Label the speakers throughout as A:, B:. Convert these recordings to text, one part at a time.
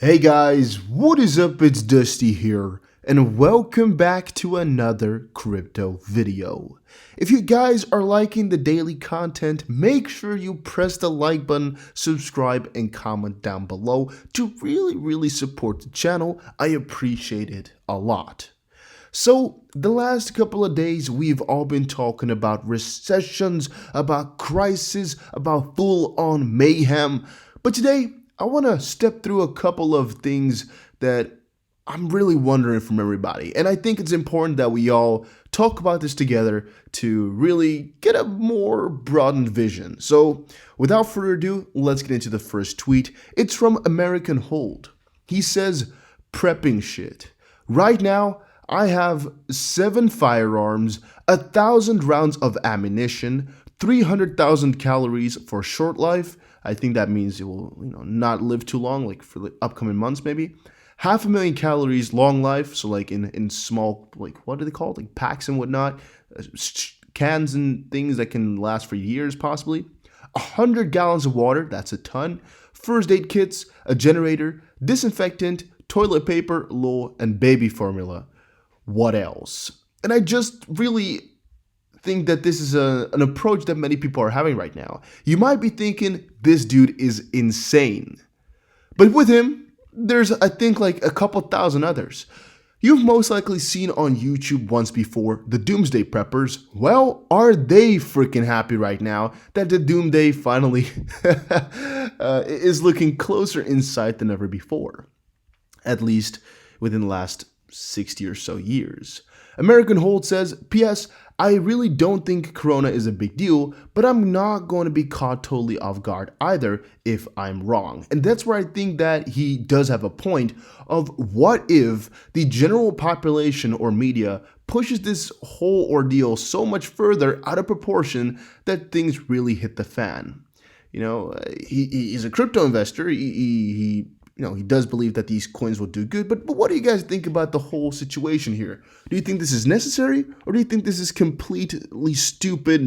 A: Hey guys, what is up? It's Dusty here, and welcome back to another crypto video. If you guys are liking the daily content, make sure you press the like button, subscribe, and comment down below to really support the channel. I appreciate it a lot. So, the last couple of days, we've all been talking about recessions, about crises, about full-on mayhem. But today, I want to step through a couple of things that I'm really wondering from everybody. And I think it's important that we all talk about this together to really get a more broadened vision. So, without further ado, let's get into the first tweet. It's from American Hold. He says, prepping shit. Right now, I have 7 firearms, 1,000 rounds of ammunition, 300,000 calories for short life. I think that means it will, not live too long, like for the upcoming months maybe. 500,000 calories long life, so like in small, like what do they call it, like packs and whatnot, cans and things that can last for years possibly. 100 gallons of water, that's a ton. First aid kits, a generator, disinfectant, toilet paper, lol, and baby formula. What else? And I just really think that this is an approach that many people are having right now. You might be thinking, this dude is insane. But with him, there's, I think, like a couple thousand others. You've most likely seen on YouTube once before the Doomsday Preppers. Well, are they freaking happy right now that the Doomsday finally is looking closer in sight than ever before? At least within the last 60 or so years. American Hold says, P.S. I really don't think Corona is a big deal, but I'm not going to be caught totally off guard either if I'm wrong. And that's where I think that he does have a point of what if the general population or media pushes this whole ordeal so much further out of proportion that things really hit the fan. He's a crypto investor. He does believe that these coins will do good, but what do you guys think about the whole situation here? Do you think this is necessary, or do you think this is completely stupid,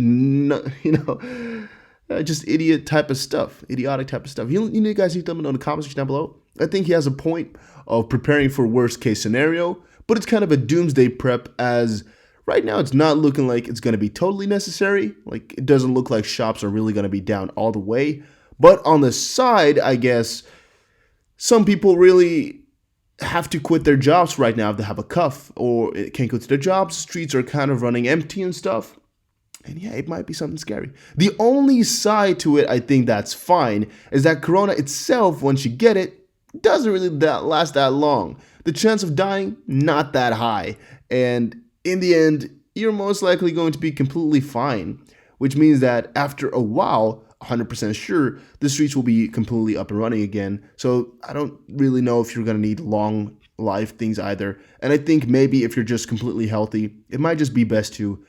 A: just idiotic type of stuff? You guys need to let me know in the comment section down below. I think he has a point of preparing for worst case scenario, but it's kind of a doomsday prep as right now it's not looking like it's going to be totally necessary. Like it doesn't look like shops are really going to be down all the way, but on the side, I guess, some people really have to quit their jobs right now if they have a cuff or can't go to their jobs. Streets are kind of running empty and stuff. And yeah, it might be something scary. The only side to it, I think that's fine, is that Corona itself, once you get it, doesn't really last that long. The chance of dying, not that high. And in the end, you're most likely going to be completely fine, which means that after a while, 100% sure the streets will be completely up and running again. So I don't really know if you're going to need long life things either. And I think maybe if you're just completely healthy, it might just be best to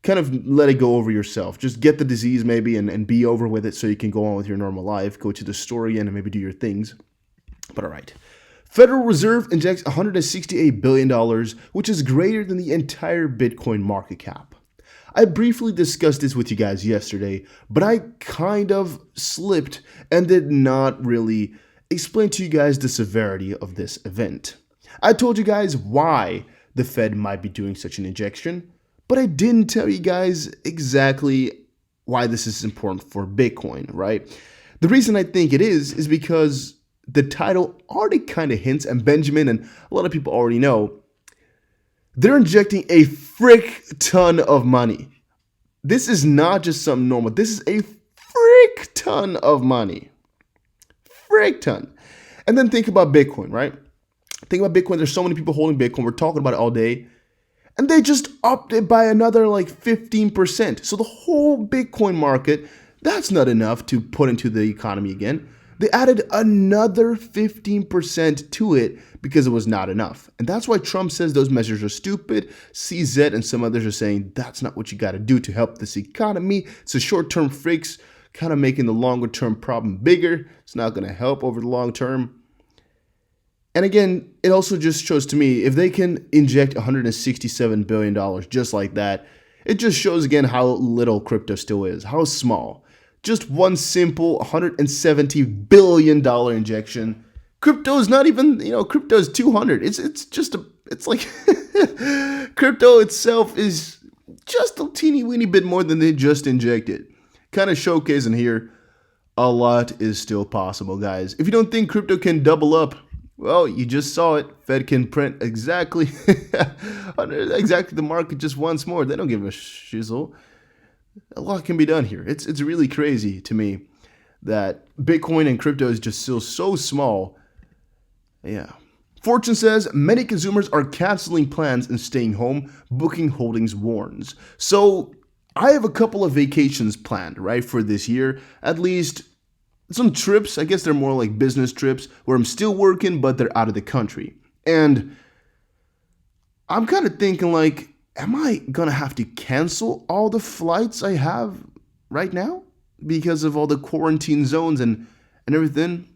A: kind of let it go over yourself. Just get the disease maybe and be over with it so you can go on with your normal life, go to the store again and maybe do your things. But all right. Federal Reserve injects $168 billion, which is greater than the entire Bitcoin market cap. I briefly discussed this with you guys yesterday, but I kind of slipped and did not really explain to you guys the severity of this event. I told you guys why the Fed might be doing such an injection, but I didn't tell you guys exactly why this is important for Bitcoin, right? The reason I think it is because the title already kind of hints, and Benjamin and a lot of people already know, they're injecting a frick ton of money. This is not just something normal. This is a frick ton of money. Frick ton. And then think about Bitcoin, right? Think about Bitcoin. There's so many people holding Bitcoin. We're talking about it all day. And they just upped it by another like 15%. So the whole Bitcoin market, that's not enough to put into the economy again. They added another 15% to it because it was not enough. And that's why Trump says those measures are stupid. CZ and some others are saying that's not what you got to do to help this economy. It's a short-term fix, kind of making the longer-term problem bigger. It's not going to help over the long term. And again, it also just shows to me, if they can inject $167 billion just like that, it just shows again how little crypto still is, how small. Just one simple $170 billion injection crypto is not even, crypto is 200. It's like crypto itself is just a teeny weeny bit more than they just injected. Kind of showcasing here, a lot is still possible, guys. If you don't think crypto can double up, well, you just saw it. Fed can print exactly the market just once more. They don't give a shizzle. A lot can be done here. It's really crazy to me that Bitcoin and crypto is just still so small. Yeah. Fortune says many consumers are canceling plans and staying home. Booking Holdings warns. So I have a couple of vacations planned, right, for this year. At least some trips. I guess they're more like business trips where I'm still working, but they're out of the country. And I'm kind of thinking like, am I going to have to cancel all the flights I have right now because of all the quarantine zones and everything?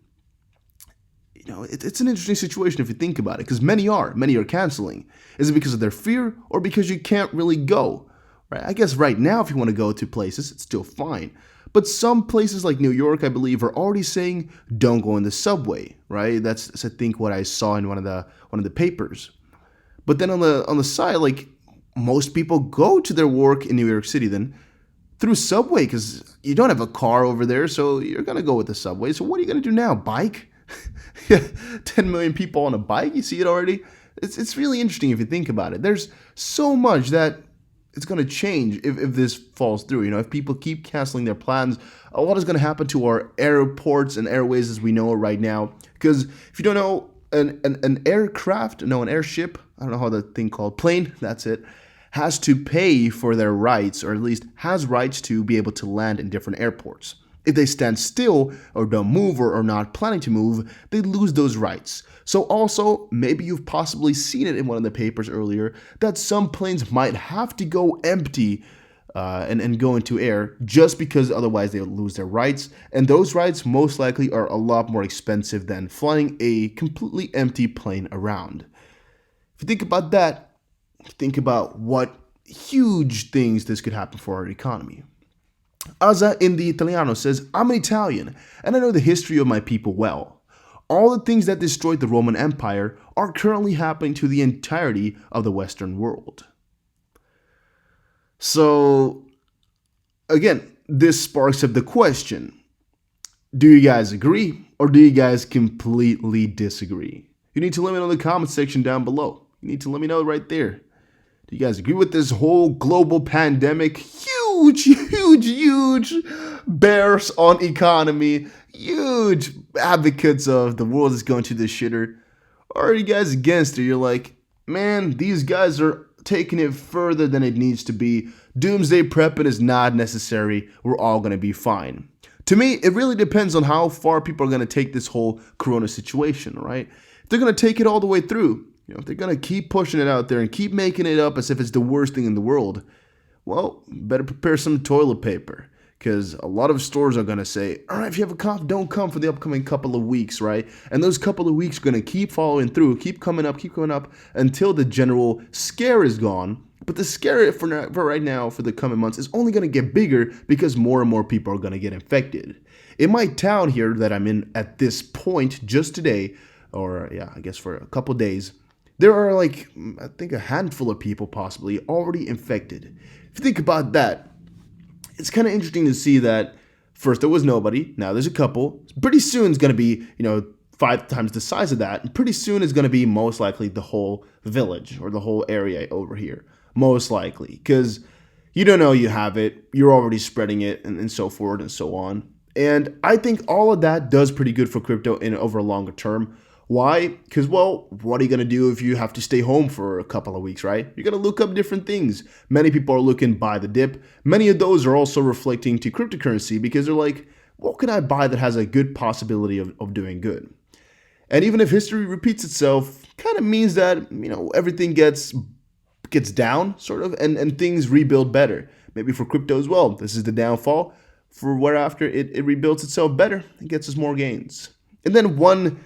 A: It's an interesting situation if you think about it, because many are canceling. Is it because of their fear or because you can't really go? Right? I guess right now, if you want to go to places, it's still fine. But some places like New York, I believe, are already saying don't go in the subway. Right? That's I think what I saw in one of the papers. But then on the side, like most people go to their work in New York City then through subway because you don't have a car over there, so you're gonna go with the subway. So what are you gonna do now? Bike? 10 million people on a bike, you see it already? It's really interesting if you think about it. There's so much that it's going to change if this falls through. If people keep canceling their plans, a lot is going to happen to our airports and airways as we know it right now. Because if you don't know, an aircraft, an airship, I don't know how the thing called, plane, that's it, has to pay for their rights, or at least has rights to be able to land in different airports. If they stand still or don't move or are not planning to move, they lose those rights. So also, maybe you've possibly seen it in one of the papers earlier, that some planes might have to go empty and go into air just because otherwise they would lose their rights. And those rights most likely are a lot more expensive than flying a completely empty plane around. If you think about that, think about what huge things this could happen for our economy. Aza in the Italiano says, I'm an Italian and I know the history of my people well. All the things that destroyed the Roman Empire are currently happening to the entirety of the Western world. So, again, this sparks up the question. Do you guys agree or do you guys completely disagree? You need to let me know in the comment section down below. You need to let me know right there. Do you guys agree with this whole global pandemic? Huge bears on economy, huge advocates of the world is going to the shitter. Or are you guys against it? You're like, man, these guys are taking it further than it needs to be. Doomsday prepping is not necessary. We're all going to be fine. To me, it really depends on how far people are going to take this whole corona situation, right? If they're going to take it all the way through, if they're going to keep pushing it out there and keep making it up as if it's the worst thing in the world, well, better prepare some toilet paper, because a lot of stores are going to say, all right, if you have a cough, don't come for the upcoming couple of weeks, right? And those couple of weeks are going to keep following through, keep coming up until the general scare is gone. But the scare for right now, for the coming months, is only going to get bigger because more and more people are going to get infected. In my town here that I'm in at this point, just today, or I guess for a couple days, there are like, I think a handful of people possibly already infected. If you think about that, it's kind of interesting to see that first there was nobody, now there's a couple. Pretty soon it's going to be, 5 times the size of that. And pretty soon it's going to be most likely the whole village or the whole area over here. Most likely. Because you don't know you have it, you're already spreading it, and so forth and so on. And I think all of that does pretty good for crypto over a longer term. Why? Because, well, what are you going to do if you have to stay home for a couple of weeks, right? You're going to look up different things. Many people are looking buy the dip. Many of those are also reflecting to cryptocurrency because they're like, what can I buy that has a good possibility of doing good? And even if history repeats itself, kind of means that, everything gets down, sort of, and things rebuild better. Maybe for crypto as well. This is the downfall. For whereafter it rebuilds itself better, it gets us more gains. And then one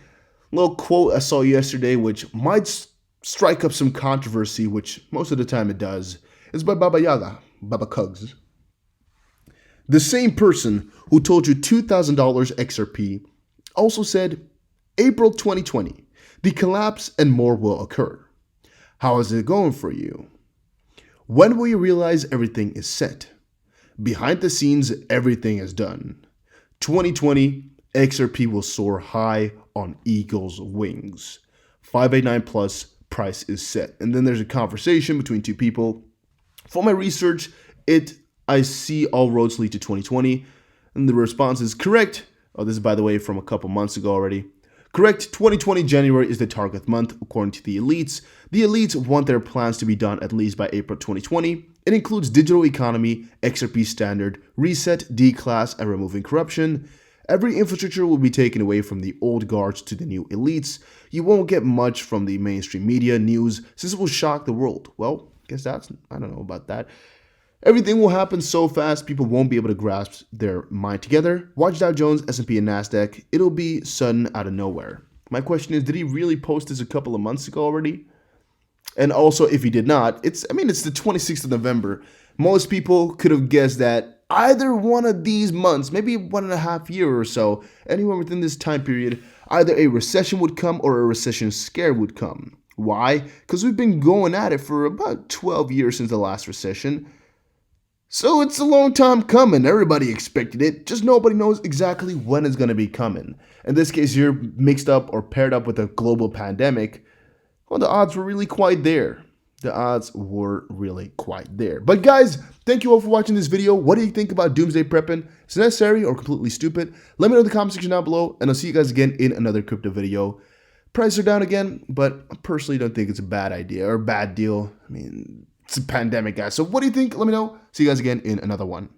A: little quote I saw yesterday, which might strike up some controversy, which most of the time it does, is by Baba Yaga, Baba Kugs. The same person who told you $2,000 XRP also said April 2020, the collapse and more will occur. How is it going for you? When will you realize everything is set? Behind the scenes, everything is done. 2020, XRP will soar high on eagle's wings. 589 plus, price is set. And then there's a conversation between two people. For my research, I see all roads lead to 2020. And the response is correct. Oh, this is, by the way, from a couple months ago already. Correct, 2020 January is the target month, according to the elites. The elites want their plans to be done at least by April 2020. It includes digital economy, XRP standard, reset, declass, and removing corruption. Every infrastructure will be taken away from the old guards to the new elites. You won't get much from the mainstream media, news, since it will shock the world. Well, I guess I don't know about that. Everything will happen so fast, people won't be able to grasp their mind together. Watch Dow Jones, S&P, and NASDAQ. It'll be sudden out of nowhere. My question is, did he really post this a couple of months ago already? And also, if he did not, it's the 26th of November. Most people could have guessed that either one of these months, maybe 1.5 years or so, anywhere within this time period, either a recession would come or a recession scare would come. Why? Because we've been going at it for about 12 years since the last recession. So it's a long time coming. Everybody expected it. Just nobody knows exactly when it's going to be coming. In this case, you're mixed up or paired up with a global pandemic. Well, the odds were really quite there. But guys, thank you all for watching this video. What do you think about doomsday prepping? Is it necessary or completely stupid? Let me know in the comment section down below, and I'll see you guys again in another crypto video. Prices are down again, but I personally don't think it's a bad idea or a bad deal. I mean, it's a pandemic, guys. So what do you think? Let me know. See you guys again in another one.